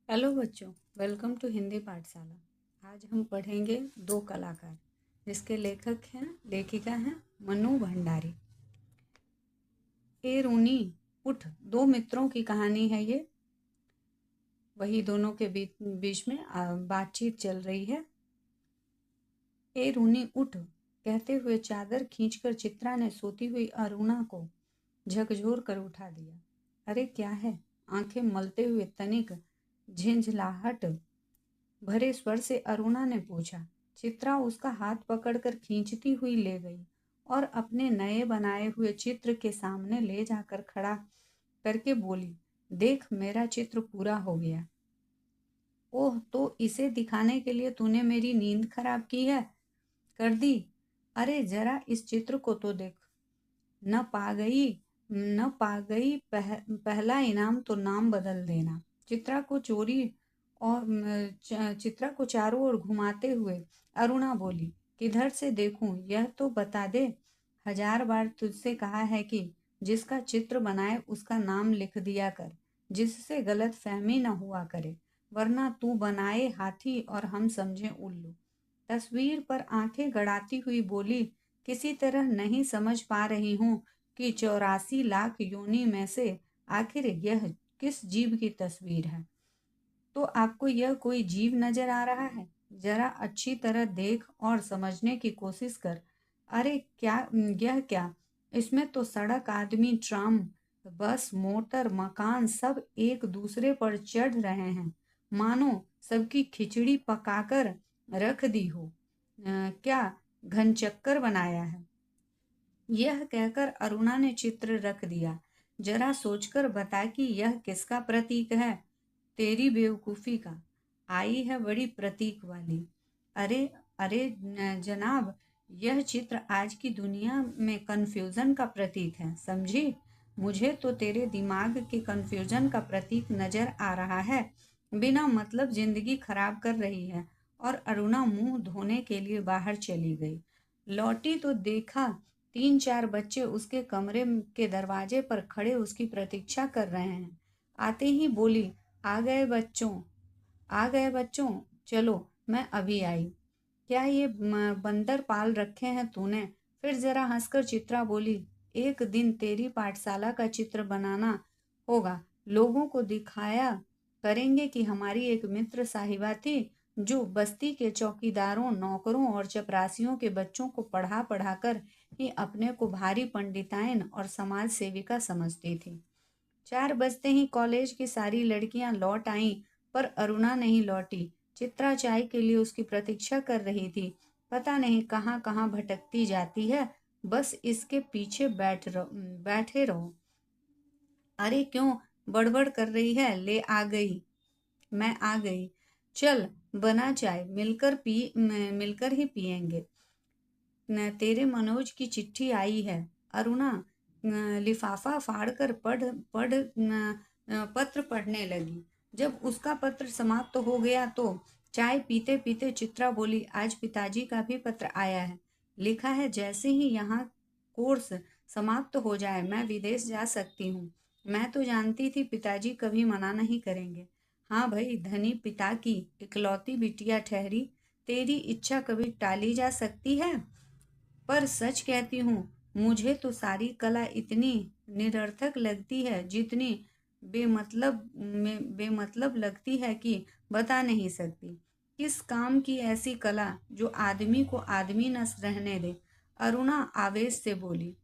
Hello बच्चों, welcome to Hindi पाठशाला। आज हम पढ़ेंगे दो कलाकार जिसके लेखिका हैं मनु भंडारी। ए रूनी उठ, दो मित्रों की कहानी है ये। वही दोनों के बीच में बातचीत चल रही है। ए रूनी उठ कहते हुए चादर खींचकर चित्रा ने सोती हुई अरुणा को झकझोर कर उठा दिया। अरे क्या है? आंखें मलते हुए तनिक झिंझलाहट भरे स्वर से अरुणा ने पूछा। चित्रा उसका हाथ पकड़कर खींचती हुई ले गई और अपने नए बनाए हुए चित्र के सामने ले जाकर खड़ा करके बोली, देख मेरा चित्र पूरा हो गया। ओह, तो इसे दिखाने के लिए तूने मेरी नींद खराब की है, कर दी? अरे जरा इस चित्र को तो देख। न पा गई पहला इनाम तो नाम बदल देना। चित्रा को चारों ओर घुमाते हुए अरुणा बोली, किधर से देखूं यह तो बता दे। 1000 बार तुझसे कहा है कि जिसका चित्र बनाए उसका नाम लिख दिया कर, जिससे गलत फहमी न हुआ करे, वरना तू बनाए हाथी और हम समझे उल्लू। तस्वीर पर आंखें गड़ाती हुई बोली, किसी तरह नहीं समझ पा रही हूँ कि 84 लाख योनि में से आखिर यह किस जीव की तस्वीर है। तो आपको यह कोई जीव नजर आ रहा है? जरा अच्छी तरह देख और समझने की कोशिश कर। अरे क्या, यह क्या? इसमें तो सड़क, आदमी, ट्राम, बस, मोटर, मकान सब एक दूसरे पर चढ़ रहे हैं, मानो सबकी खिचड़ी पकाकर रख दी हो। क्या घनचक्कर बनाया है? यह कहकर अरुणा ने चित्र रख दिया। जरा सोचकर बता कि यह किसका प्रतीक है? तेरी बेवकूफी का। आई है बड़ी प्रतीक वाली। अरे अरे जनाब, यह चित्र आज की दुनिया में कंफ्यूजन का प्रतीक है, समझी? मुझे तो तेरे दिमाग के कंफ्यूजन का प्रतीक नजर आ रहा है। बिना मतलब जिंदगी खराब कर रही है। और अरुणा मुंह धोने के लिए बाहर चली गई। लौटी तो देखा 3-4 बच्चे उसके कमरे के दरवाजे पर खड़े उसकी प्रतीक्षा कर रहे हैं। आते ही बोली, आ गए बच्चों, आ गए बच्चों, चलो मैं अभी आई। क्या ये बंदर पाल रखे हैं तूने? फिर जरा हंसकर चित्रा बोली, एक दिन तेरी पाठशाला का चित्र बनाना होगा। लोगों को दिखाया करेंगे कि हमारी एक मित्र साहिबा थी जो बस्ती के चौकीदारों, नौकरों और चपरासियों के बच्चों को पढ़ा पढ़ा कर ही अपने को भारी पंडिताइन और समाज सेविका समझती थी। 4 बजते ही कॉलेज की सारी लड़कियां लौट आईं, पर अरुणा नहीं लौटी। चित्रा चाय के लिए उसकी प्रतीक्षा कर रही थी। पता नहीं कहाँ कहाँ भटकती जाती है, बस इसके पीछे बैठे रहो। अरे क्यों बड़बड़ कर रही है? ले आ गई, मैं आ गई। चल बना चाय, मिलकर ही पियेंगे। तेरे मनोज की चिट्ठी आई है। अरुणा लिफाफा फाड़कर पत्र पढ़ने लगी। जब उसका पत्र समाप्त हो गया तो चाय पीते पीते चित्रा बोली, आज पिताजी का भी पत्र आया है। लिखा है, जैसे ही यहाँ कोर्स समाप्त हो जाए मैं विदेश जा सकती हूँ। मैं तो जानती थी पिताजी कभी मना नहीं करेंगे। हाँ भाई, धनी पिता की इकलौती बिटिया ठहरी, तेरी इच्छा कभी टाली जा सकती है? पर सच कहती हूँ, मुझे तो सारी कला इतनी निरर्थक लगती है, जितनी बेमतलब लगती है कि बता नहीं सकती। किस काम की ऐसी कला जो आदमी को आदमी न रहने दे? अरुणा आवेश से बोली,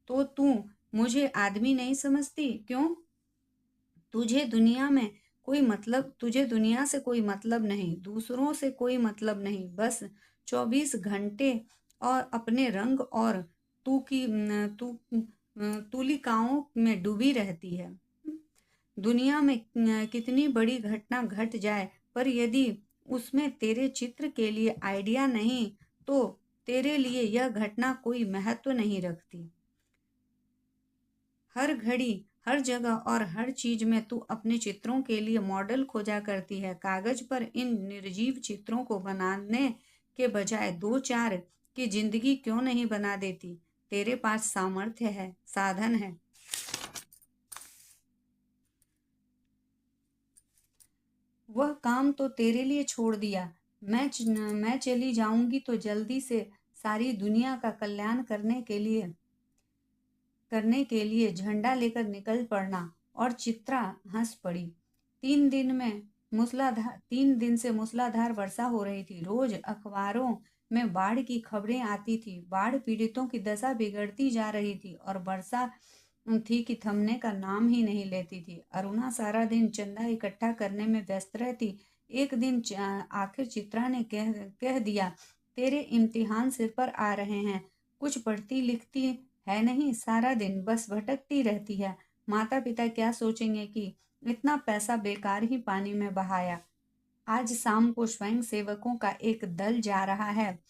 तो तू मुझे आदमी नहीं समझती क्यों? तुझे दुनिया से कोई मतलब नहीं, दूसरों से कोई मतलब नहीं, बस 24 घंटे और अपने रंग और तू की तू तुलिकाओं में डूबी रहती है। दुनिया में कितनी बड़ी घटना घट जाए, पर यदि उसमें तेरे चित्र के लिए आइडिया नहीं, तो तेरे लिए यह घटना कोई महत्व नहीं रखती। हर घड़ी, हर जगह और हर चीज में तू अपने चित्रों के लिए मॉडल खोजा करती है। कागज पर इन निर्जीव चित्रों को बनाने के बजाय 2-4 की जिंदगी क्यों नहीं बना देती? तेरे पास सामर्थ्य है, साधन है। वह काम तो तेरे लिए छोड़ दिया। मैं चली जाऊंगी तो जल्दी से सारी दुनिया का कल्याण करने के लिए झंडा लेकर निकल पड़ना। और चित्रा हंस पड़ी। 3 दिन से मूसलाधार वर्षा हो रही थी। रोज अखबारों में बाढ़ की खबरें आती थी। बाढ़ पीड़ितों की दशा बिगड़ती जा रही थी और वर्षा थी कि थमने का नाम ही नहीं लेती थी। अरुणा सारा दिन चंदा इकट्ठा करने में व्यस्त रहती। एक दिन आखिर चित्रा ने कह दिया, तेरे इम्तिहान सिर पर आ रहे हैं, कुछ पढ़ती लिखती है नहीं, सारा दिन बस भटकती रहती है। माता पिता क्या सोचेंगे कि इतना पैसा बेकार ही पानी में बहाया। आज शाम को स्वयं सेवकों का एक दल जा रहा है।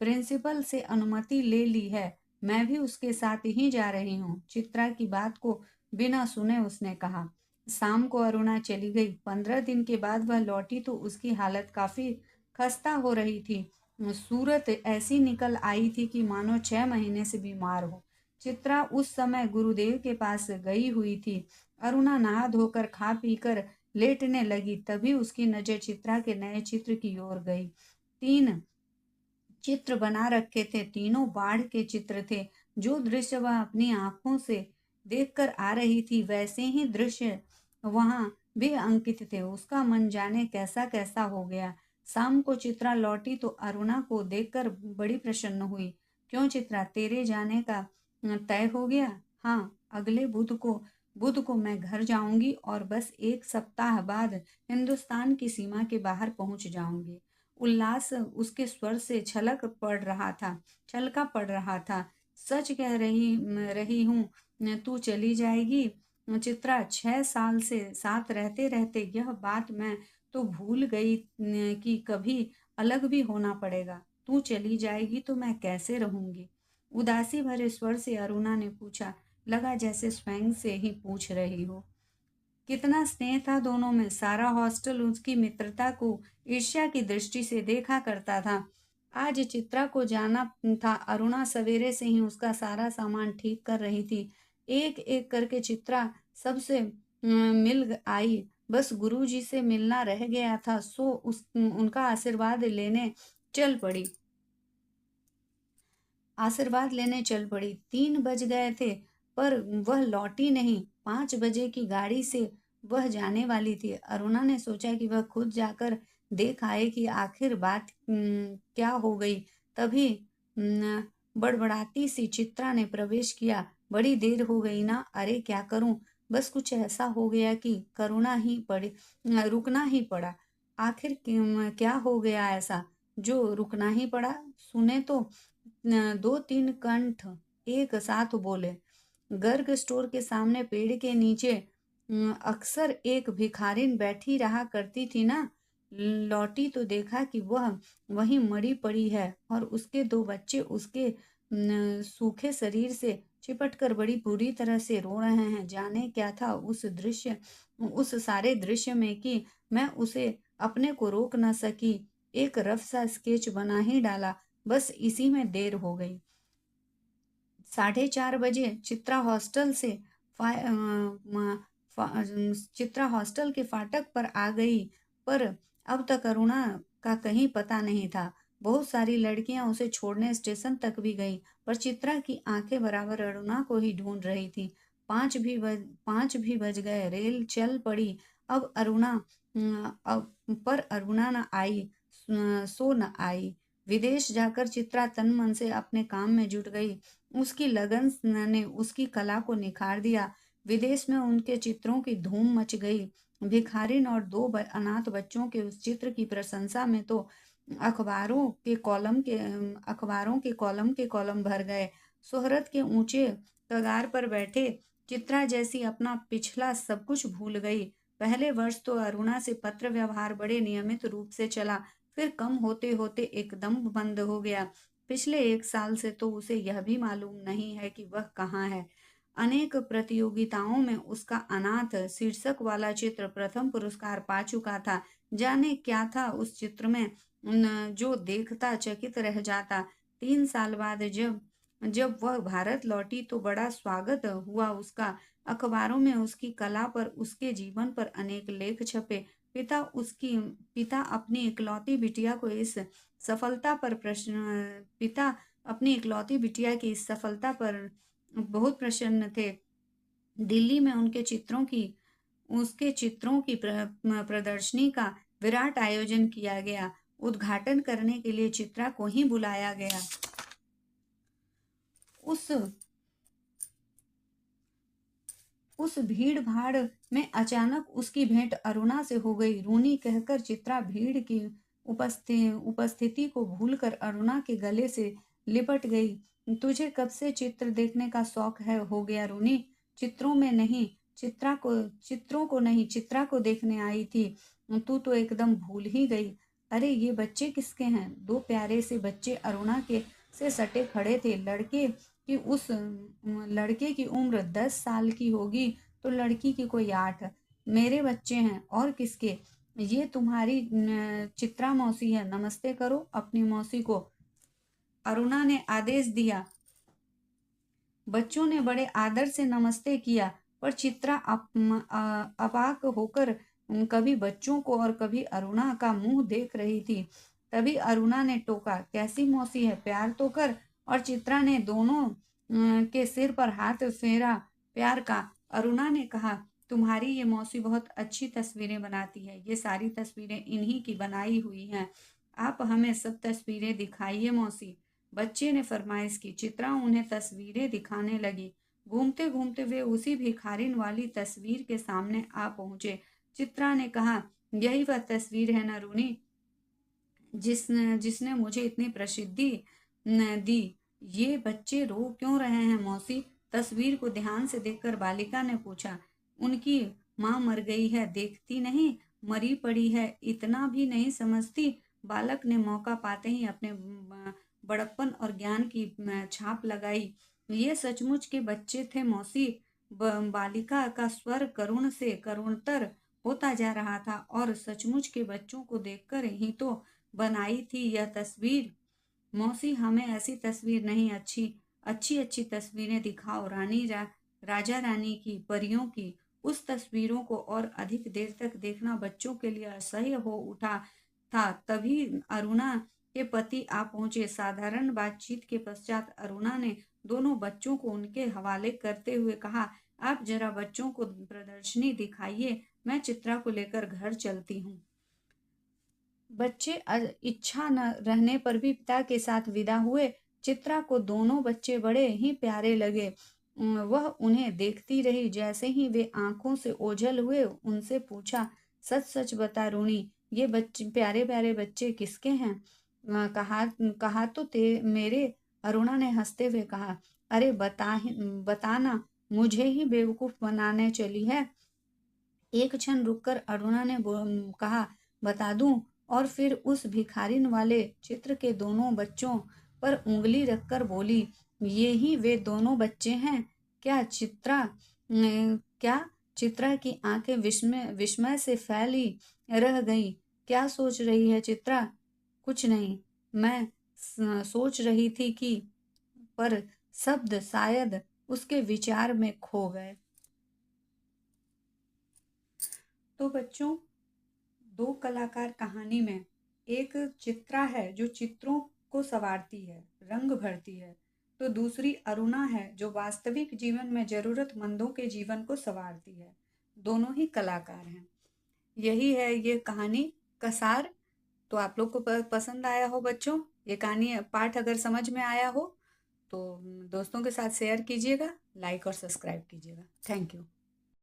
प्रिंसिपल से अनुमति ले ली है। मैं भी उसके साथ ही जा रही हूँ। चित्रा की बात को बिना सुने उसने कहा। शाम को अरुणा चली गई। 15 दिन के बाद वह लौटी तो उसकी हालत काफी खस्ता हो रही थी। सूरत ऐसी निकल आई थी कि मानो 6 महीने से बीमार हो। चित्रा उस समय गुरुदेव के पास गई हुई थी। अरुणा नहा धोकर खा पीकर लेटने लगी। तभी उसकी नजर चित्रा के नए चित्र की ओर गई। 3 चित्र बना रखे थे। तीनों बाढ़ के चित्र थे। जो दृश्य वह अपनी आंखों से देखकर आ रही थी वैसे ही दृश्य वहां भी अंकित थे। उसका मन जाने कैसा कैसा हो गया। शाम को चित्रा लौटी तो अरुणा को देखकर बड़ी प्रसन्न हुई। क्यों चित्रा, तेरे जाने का तय हो गया? हाँ, अगले बुध को मैं घर जाऊंगी और बस 1 सप्ताह बाद हिंदुस्तान की सीमा के बाहर पहुंच जाऊंगी। उल्लास उसके स्वर से छलका पड़ रहा था। सच कह रही हूँ, तू चली जाएगी चित्रा। 6 साल से साथ रहते रहते यह बात मैं तो भूल गई कि कभी अलग भी होना पड़ेगा। तू चली जाएगी तो मैं कैसे रहूंगी? उदासी भरे स्वर से अरुणा ने पूछा। लगा जैसे स्वयं से ही पूछ रही हो। कितना स्नेह था दोनों में। सारा हॉस्टल उसकी मित्रता को ईर्ष्या की दृष्टि से देखा करता था। आज चित्रा को जाना था। अरुणा सवेरे से ही उसका सारा सामान ठीक कर रही थी। एक एक करके चित्रा सबसे आई। बस गुरुजी से मिलना रह गया था, सो उनका आशीर्वाद लेने चल पड़ी। 3 बज गए थे पर वह लौटी नहीं। 5 बजे की गाड़ी से वह जाने वाली थी। अरुणा ने सोचा कि वह खुद जाकर देख आए कि आखिर बात क्या हो गई। तभी बड़बड़ाती सी चित्रा ने प्रवेश किया। बड़ी देर हो गई ना? अरे क्या करूं, बस कुछ ऐसा हो गया कि रुकना ही पड़ा। आखिर क्या हो गया ऐसा जो रुकना ही पड़ा? सुने तो 2-3 कंठ एक साथ बोले। गर्ग स्टोर के सामने पेड़ के नीचे अक्सर एक भिखारिन बैठी रहा करती थी ना। लौटी तो देखा कि वह वहीं मरी पड़ी है और उसके 2 बच्चे उसके सूखे शरीर से चिपटकर बड़ी बुरी तरह से रो रहे हैं। जाने क्या था उस सारे दृश्य में कि मैं उसे अपने को रोक न सकी। एक रफ सा स्केच बना ही डाला। बस इसी में देर हो गई। 4:30 बजे चित्रा हॉस्टल के फाटक पर आ गई। पर अब तक अरुणा का कहीं पता नहीं था। बहुत सारी लड़कियां उसे छोड़ने स्टेशन तक भी गईं, पर चित्रा की आंखें बराबर अरुणा को ही ढूंढ रही थी। 5 भी बज गए। रेल चल पड़ी। पर अरुणा न आई। सो न आई। विदेश जाकर चित्रा तन मन से अपने काम में जुट गई। उसकी लगन ने उसकी कला को निखार दिया। विदेश में उनके चित्रों की धूम मच गई। भिखारिन और 2 अनाथ बच्चों के उस चित्र की प्रशंसा में तो अखबारों के कॉलम भर गए। शोहरत के ऊंचे कगार पर बैठे चित्रा जैसी अपना पिछला सब कुछ भूल गई। पहले वर्ष तो अरुणा से पत्र व्यवहार बड़े नियमित रूप से चला, फिर कम होते होते एकदम बंद हो गया। पिछले 1 साल से तो उसे यह भी मालूम नहीं है कि वह कहाँ है। अनेक प्रतियोगिताओं में उसका अनाथ शीर्षक वाला चित्र प्रथम पुरस्कार पा चुका था। जाने क्या था उस चित्र में जो देखता चकित रह जाता। 3 साल बाद जब वह भारत लौटी तो बड़ा स्वागत हुआ उसका। अखबारों में उसकी कला पर, उसके जीवन पर अनेक लेख छपे। पिता अपनी इकलौती बिटिया को इस सफलता पर प्रश्न पिता अपनी इकलौती बिटिया की इस सफलता पर बहुत प्रसन्न थे। दिल्ली में उसके चित्रों की प्रदर्शनी का विराट आयोजन किया गया। उद्घाटन करने के लिए चित्रा को ही बुलाया गया। उस भीड़ भाड़ में अचानक उसकी भेंट अरुणा से हो गई। रूनी कहकर चित्रा भीड़ की उपस्थिति को भूलकर अरुणा के गले से लिपट गई। तुझे कब से चित्र देखने का शौक हो गया रूनी? चित्रों को नहीं, चित्रा को देखने आई थी। तू तो एकदम भूल ही गई। अरे ये बच्चे किसके हैं? दो प्यारे से बच्चे अरुणा के से सटे खड़े थे। लड़के की उम्र 10 साल की होगी तो लड़की की कोई 8। मेरे बच्चे हैं और किसके? ये तुम्हारी चित्रा मौसी है, नमस्ते करो अपनी मौसी को, अरुणा ने आदेश दिया। बच्चों ने बड़े आदर से नमस्ते किया, पर चित्रा अपाक होकर कभी बच्चों को और कभी अरुणा का मुंह देख रही थी। तभी अरुणा ने टोका, कैसी मौसी है, प्यार तो कर। और चित्रा ने दोनों के सिर पर हाथ फेरा प्यार का। अरुणा ने कहा, तुम्हारी ये मौसी बहुत अच्छी तस्वीरें बनाती है। ये सारी तस्वीरें इन्हीं की बनाई हुई हैं। आप हमें सब तस्वीरें दिखाइए मौसी। बच्चे ने फरमाइश की। चित्रा उन्हें तस्वीरें दिखाने लगी। घूमते घूमते वे उसी भिखारिन वाली तस्वीर के सामने आ पहुंचे। चित्रा ने कहा, यही वह तस्वीर है न रूनी, जिसने मुझे इतनी प्रसिद्धि दी। ये बच्चे रो क्यों रहे हैं मौसी? तस्वीर को ध्यान से देखकर बालिका ने पूछा। उनकी माँ मर गई है, देखती नहीं, मरी पड़ी है, इतना भी नहीं समझती? बालक ने मौका पाते ही अपने बड़प्पन और ज्ञान की छाप लगाई। ये सचमुच के बच्चे थे मौसी। बालिका का स्वर करुण से करुणतर होता जा रहा था। और सचमुच के बच्चों को देखकर ही तो बनाई थी यह तस्वीर। मौसी, हमें ऐसी तस्वीर नहीं, अच्छी तस्वीरें दिखाओ। राजा रानी की, परियों की। उस तस्वीरों को और अधिक देर तक देखना बच्चों के लिए असह्य हो उठा था। तभी अरुणा के पति आ पहुंचे। साधारण बातचीत के पश्चात अरुणा ने दोनों बच्चों को उनके हवाले करते हुए कहा, आप जरा बच्चों को प्रदर्शनी दिखाइए, मैं चित्रा को लेकर घर चलती हूँ। बच्चे इच्छा न रहने पर भी पिता के साथ विदा हुए। चित्रा को दोनों बच्चे बड़े ही प्यारे लगे। वह उन्हें देखती रही। जैसे ही वे आंखों से ओझल हुए, उनसे पूछा, सच सच बता रूनी, ये बच्चे, प्यारे प्यारे बच्चे किसके हैं? कहा तो मेरे, अरुणा ने हंसते हुए कहा। अरे बताना, मुझे ही बेवकूफ बनाने चली है? एक क्षण रुककर अरुणा ने कहा, बता दूं? और फिर उस भिखारिन वाले चित्र के दोनों बच्चों पर उंगली रखकर बोली, ये ही वे दोनों बच्चे हैं क्या? क्या? चित्रा की आंखें विस्मय से फैली रह गई। क्या सोच रही है चित्रा? कुछ नहीं, मैं सोच रही थी कि, पर शब्द शायद उसके विचार में खो गए। तो बच्चों, दो कलाकार कहानी में, एक चित्रा है जो चित्रों को संवारती है, रंग भरती है, तो दूसरी अरुणा है जो वास्तविक जीवन में जरूरतमंदों के जीवन को संवारती है। दोनों ही कलाकार हैं। यही है ये कहानी का सार। तो आप लोग को पसंद आया हो बच्चों, ये कहानी पाठ अगर समझ में आया हो तो दोस्तों के साथ शेयर कीजिएगा, लाइक और सब्सक्राइब कीजिएगा। Thank you.